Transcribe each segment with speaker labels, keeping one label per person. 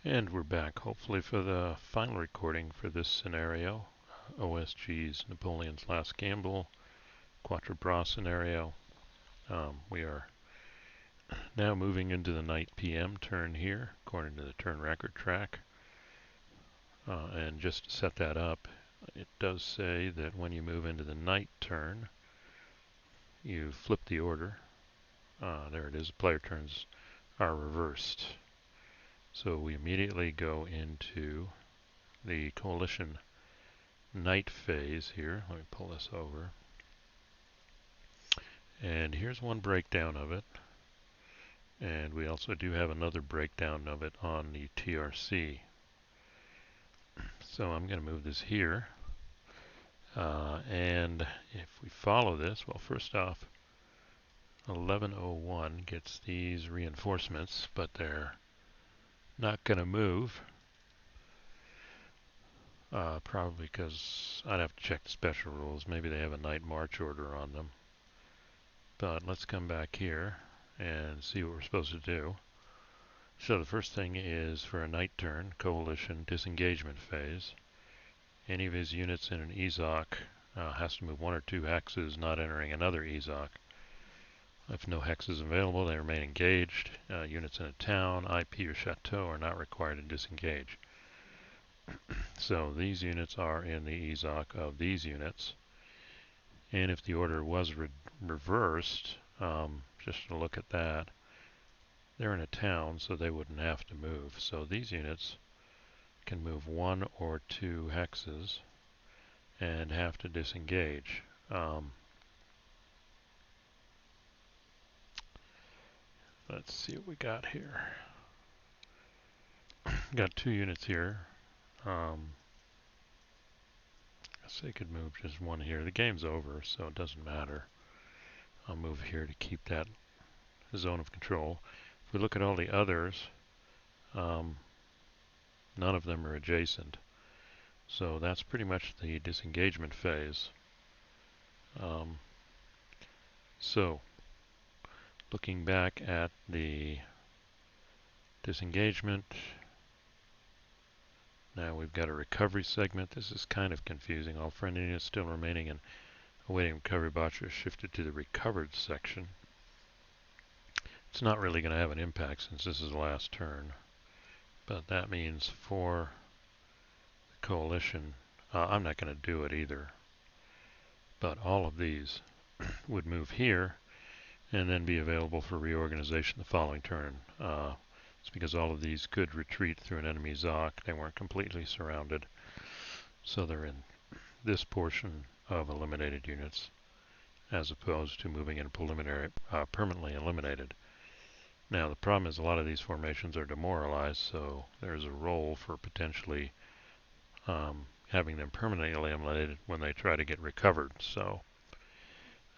Speaker 1: And we're back, hopefully, for the final recording for this scenario. OSG's Napoleon's Last Gamble, Quatre scenario. We are now moving into the night PM turn here, according to the turn record track. And just to set that up, it does say that when you move into the night turn, you flip the order. There it is, player turns are reversed. So we immediately go into the coalition night phase here. Let me pull this over. And here's one breakdown of it. And we also do have another breakdown of it on the TRC. So I'm going to move this here. And if we follow this, well, first off, 1101 gets these reinforcements, but they're not going to move. Probably because I'd have to check the special rules. Maybe they have a night march order on them. But let's come back here and see what we're supposed to do. So the first thing is for a night turn, coalition disengagement phase. Any of his units in an EZOC has to move 1 or 2 hexes, not entering another EZOC. If no hex is available, they remain engaged. Units in a town, IP, or chateau are not required to disengage. So these units are in the EZOC of these units. And if the order was reversed, just to look at that, they're in a town, so they wouldn't have to move. So these units can move 1 or 2 hexes and have to disengage. Let's see what we got here. Got 2 units here. I guess they could move just 1 here. The game's over, so it doesn't matter. I'll move here to keep that zone of control. If we look at all the others, none of them are adjacent. So that's pretty much the disengagement phase. So, looking back at the disengagement, now we've got a recovery segment. This is kind of confusing. All friendly units still remaining and awaiting recovery bots are shifted to the recovered section. It's not really going to have an impact since this is the last turn, but that means for the coalition, I'm not going to do it either, but all of these would move here and then be available for reorganization the following turn. It's because all of these could retreat through an enemy ZOC. They weren't completely surrounded, so they're in this portion of eliminated units as opposed to moving in preliminary, permanently eliminated. Now the problem is a lot of these formations are demoralized, so there's a role for potentially having them permanently eliminated when they try to get recovered. So,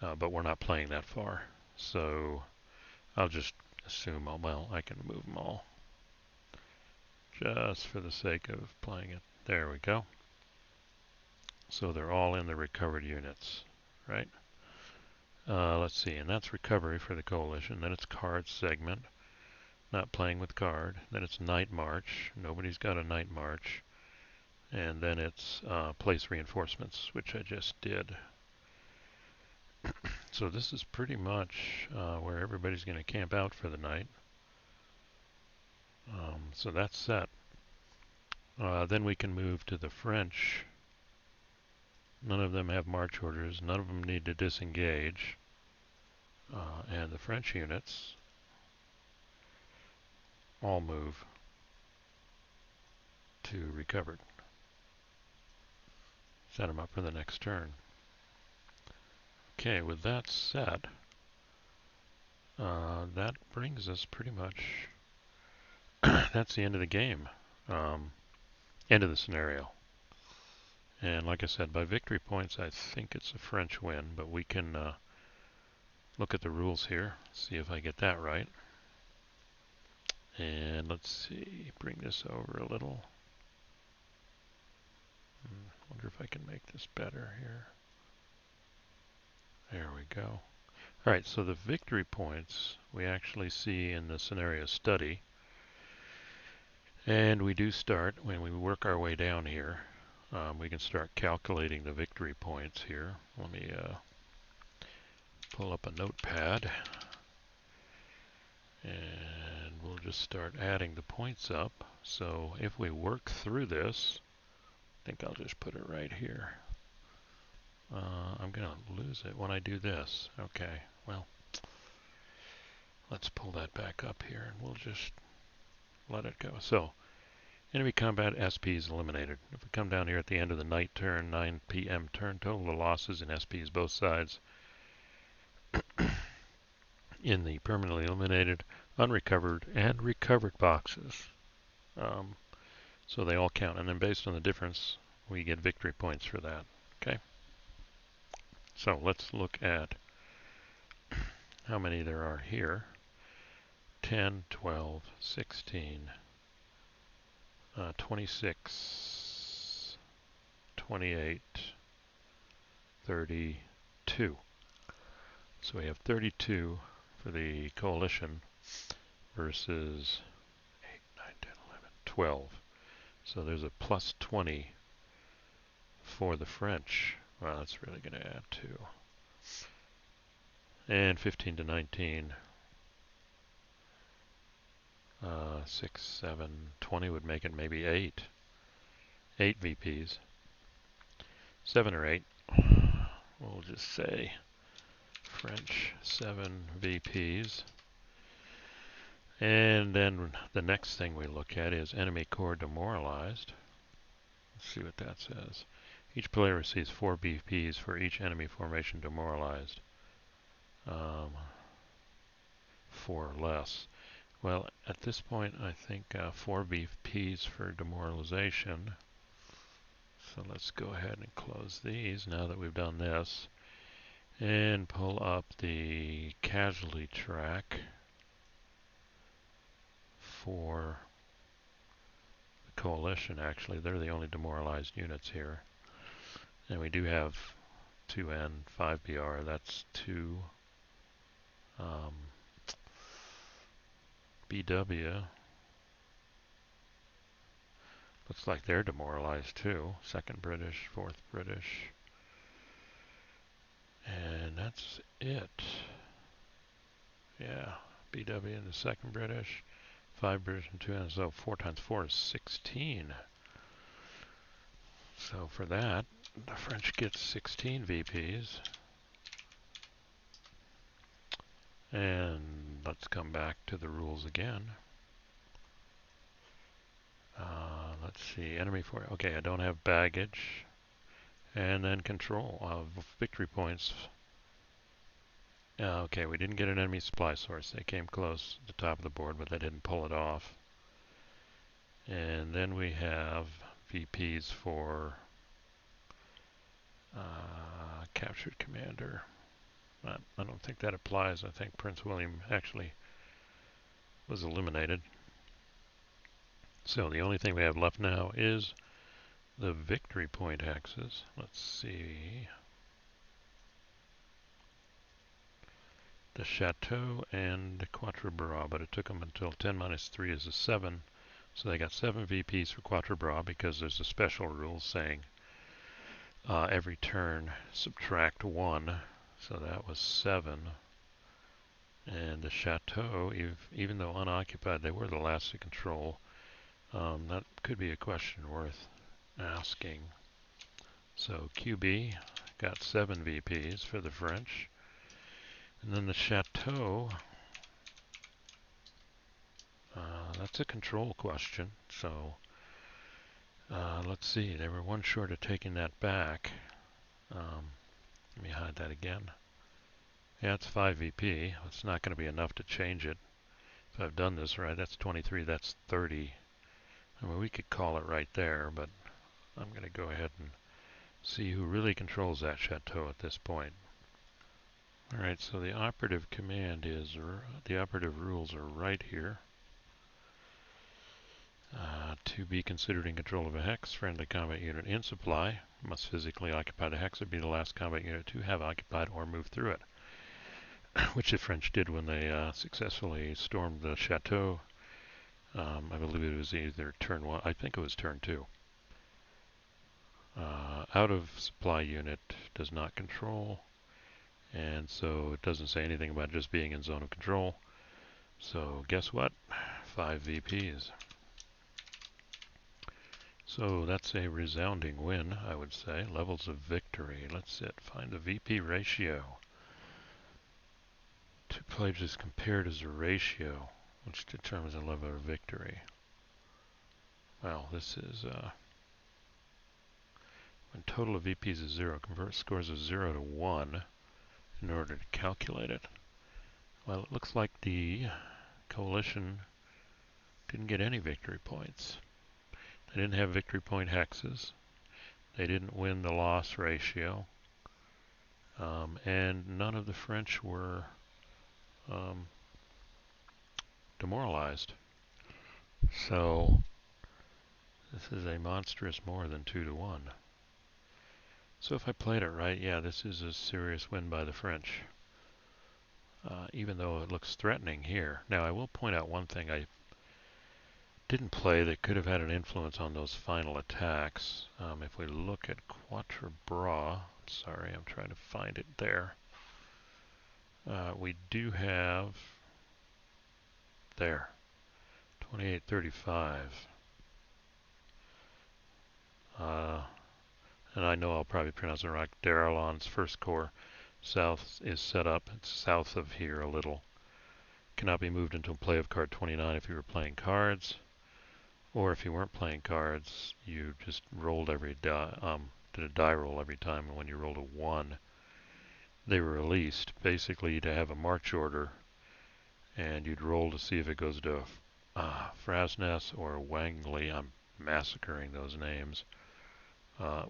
Speaker 1: but we're not playing that far, so I'll just assume, well, I can move them all just for the sake of playing it. There we go. So they're all in the recovered units, right? Let's see, and that's recovery for the coalition. Then it's card segment, not playing with card. Then it's night march. Nobody's got a night march. And then it's place reinforcements, which I just did. So this is pretty much where everybody's going to camp out for the night. So that's set. Then we can move to the French. None of them have march orders. None of them need to disengage. And the French units all move to recovered. Set them up for the next turn. Okay, with that set, that brings us pretty much, that's the end of the game, end of the scenario. And like I said, by victory points, I think it's a French win, but we can look at the rules here, see if I get that right. And let's see, bring this over a little. Wonder if I can make this better here. There we go. Alright, so the victory points we actually see in the scenario study. And we do start, when we work our way down here, we can start calculating the victory points here. Let me pull up a notepad, and we'll just start adding the points up. So if we work through this, I think I'll just put it right here. I'm going to lose it when I do this. Okay, well, let's pull that back up here, and we'll just let it go. So, enemy combat SP is eliminated. If we come down here at the end of the night turn, 9 p.m. turn, total the losses in SPs both sides in the permanently eliminated, unrecovered, and recovered boxes. So they all count, and then based on the difference, we get victory points for that. Okay. So let's look at how many there are here. 10, 12, 16, 26, 28, 32. So we have 32 for the coalition versus 8, 9, 10, 11, 12. So there's a plus 20 for the French. Well, that's really going to add 2. And 15 to 19. 6, 7, 20 would make it maybe 8. 8 VPs. 7 or 8. We'll just say French 7 VPs. And then the next thing we look at is enemy corps demoralized. Let's see what that says. Each player receives 4 VPs for each enemy formation demoralized. 4 or less. Well, at this point, I think 4 VPs for demoralization. So let's go ahead and close these now that we've done this. And pull up the casualty track for the coalition. Actually, they're the only demoralized units here. And we do have 2N, 5BR. That's 2 BW. Looks like they're demoralized too. 2nd British, 4th British. And that's it. Yeah, BW and the 2nd British, 5 British and 2N. So 4 times 4 is 16. So for that, the French get 16 VPs. And let's come back to the rules again. Let's see, enemy for, okay, I don't have baggage. And then control of victory points. Okay, we didn't get an enemy supply source. They came close at the top of the board, but they didn't pull it off. And then we have VPs for captured commander. I don't think that applies. I think Prince William actually was eliminated. So the only thing we have left now is the victory point axis. Let's see. The Chateau and the Quatre, but it took them until 10 minus 3 is a 7. So they got 7 VPs for Quatre because there's a special rule saying every turn subtract 1. So that was 7. And the Chateau, even though unoccupied, they were the last to control. That could be a question worth asking. So QB got 7 VPs for the French. And then the Chateau, that's a control question. So let's see, they were 1 short of taking that back. Let me hide that again. Yeah, it's 5 VP. It's not going to be enough to change it. If I've done this right, that's 23, that's 30. I mean, we could call it right there, but I'm going to go ahead and see who really controls that chateau at this point. Alright, so the operative command is, the operative rules are right here. To be considered in control of a hex, friendly combat unit in supply must physically occupy the hex or be the last combat unit to have occupied or moved through it. Which the French did when they successfully stormed the chateau. I believe it was either turn 1, I think it was turn 2. Out of supply unit does not control, and so it doesn't say anything about just being in zone of control. So guess what? 5 VPs. So that's a resounding win, I would say. Levels of victory. Let's find the VP ratio. Two players is compared as a ratio, which determines the level of victory. Well, this is when total of VPs is 0, convert scores of 0 to 1 in order to calculate it. Well, it looks like the coalition didn't get any victory points. They didn't have victory point hexes. They didn't win the loss ratio. And none of the French were demoralized. So this is a monstrous more than 2 to 1. So if I played it right, yeah, this is a serious win by the French. Even though it looks threatening here. Now I will point out one thing I didn't play that could have had an influence on those final attacks. If we look at Quatre, sorry, I'm trying to find it there. We do have, there, 2835. And I know I'll probably pronounce it right. Daralon's first corps south is set up. It's south of here a little. Cannot be moved until play of card 29 if you were playing cards. Or if you weren't playing cards, you just rolled every die, did a die roll every time, and when you rolled a 1, they were released. Basically, you'd have a march order, and you'd roll to see if it goes to Frasness or Wangley. I'm massacring those names.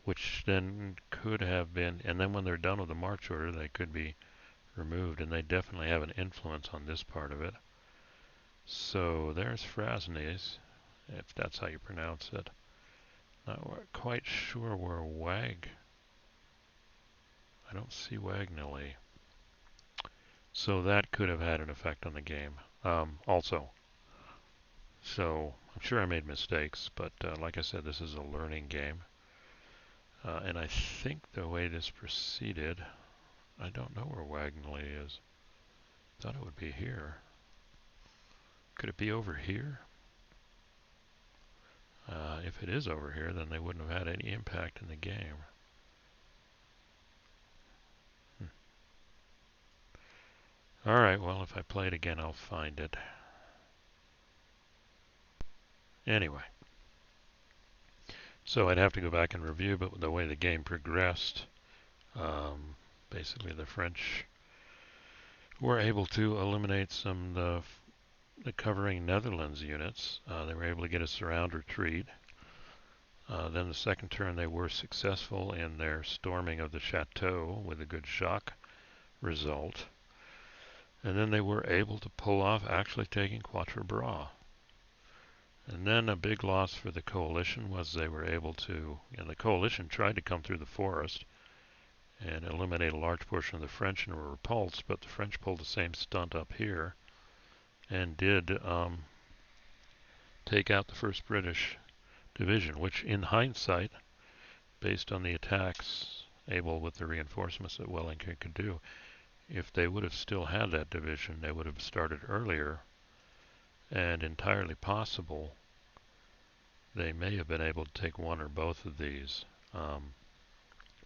Speaker 1: Which then could have been, and then when they're done with the march order, they could be removed, and they definitely have an influence on this part of it. So there's Frasness, if that's how you pronounce it. Not quite sure where I don't see Wagnally. So that could have had an effect on the game also. So I'm sure I made mistakes, but like I said, this is a learning game. And I think the way this proceeded, I don't know where Wagnally is. Thought it would be here. Could it be over here? If it is over here, then they wouldn't have had any impact in the game. Alright, well, if I play it again, I'll find it. Anyway. So I'd have to go back and review, but the way the game progressed, basically the French were able to eliminate some of the covering Netherlands units. They were able to get a surround retreat. Then the second turn they were successful in their storming of the chateau with a good shock result. And then they were able to pull off actually taking Quatre. And then a big loss for the coalition was they were able to, the coalition tried to come through the forest and eliminate a large portion of the French and were repulsed, but the French pulled the same stunt up here and did take out the 1st British Division, which in hindsight, based on the attacks able with the reinforcements that Wellington could do, if they would have still had that division, they would have started earlier, and entirely possible they may have been able to take one or both of these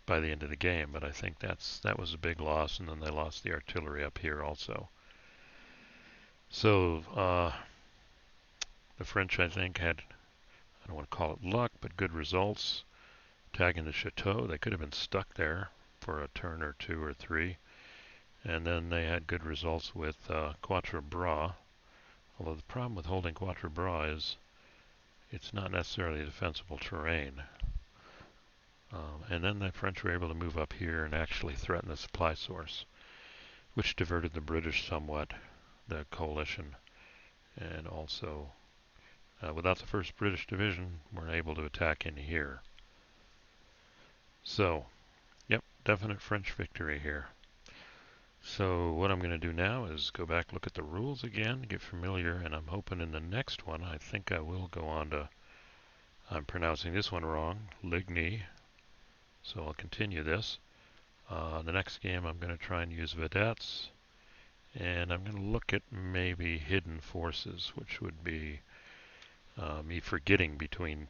Speaker 1: by the end of the game, but I think that was a big loss, and then they lost the artillery up here also. So the French, I think, had, I don't want to call it luck, but good results attacking the chateau. They could have been stuck there for a turn or 2 or 3. And then they had good results with Quatre. Although the problem with holding Quatre is it's not necessarily defensible terrain. And then the French were able to move up here and actually threaten the supply source, which diverted the British somewhat, the coalition, and also without the 1st British Division, weren't able to attack in here. So, yep, definite French victory here. So what I'm going to do now is go back, look at the rules again, get familiar, and I'm hoping in the next one, I think I will go on to, I'm pronouncing this one wrong, Ligny, so I'll continue this. The next game I'm going to try and use vedettes, and I'm going to look at maybe hidden forces, which would be me forgetting between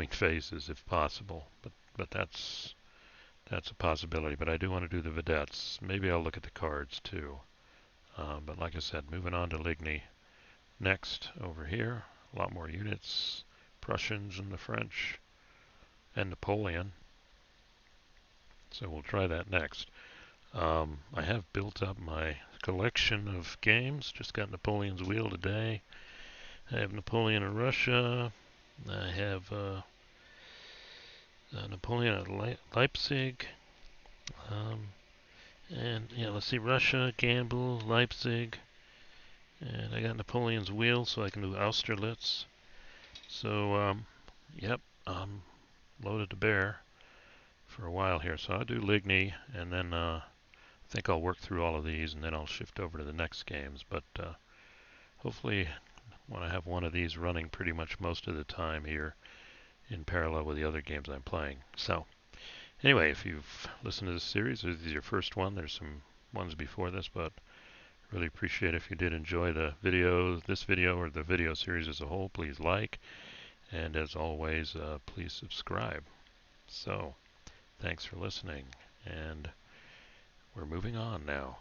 Speaker 1: phases if possible, but that's a possibility. But I do want to do the vedettes. Maybe I'll look at the cards too. But like I said, moving on to Ligny. Next, over here, a lot more units. Prussians and the French, and Napoleon. So we'll try that next. I have built up my collection of games. Just got Napoleon's Wheel today. I have Napoleon in Russia. I have Napoleon at Leipzig. And yeah, let's see, Russia, Gamble, Leipzig. And I got Napoleon's Wheel, so I can do Austerlitz. So, yep, I'm loaded to bear for a while here. So I'll do Ligny, and then I think I'll work through all of these, and then I'll shift over to the next games. But hopefully, when I have one of these running pretty much most of the time here in parallel with the other games I'm playing. So anyway, if you've listened to this series, or this is your first one, there's some ones before this, but really appreciate if you did enjoy the video, this video, or the video series as a whole. Please like, and as always, please subscribe. So, thanks for listening, and we're moving on now.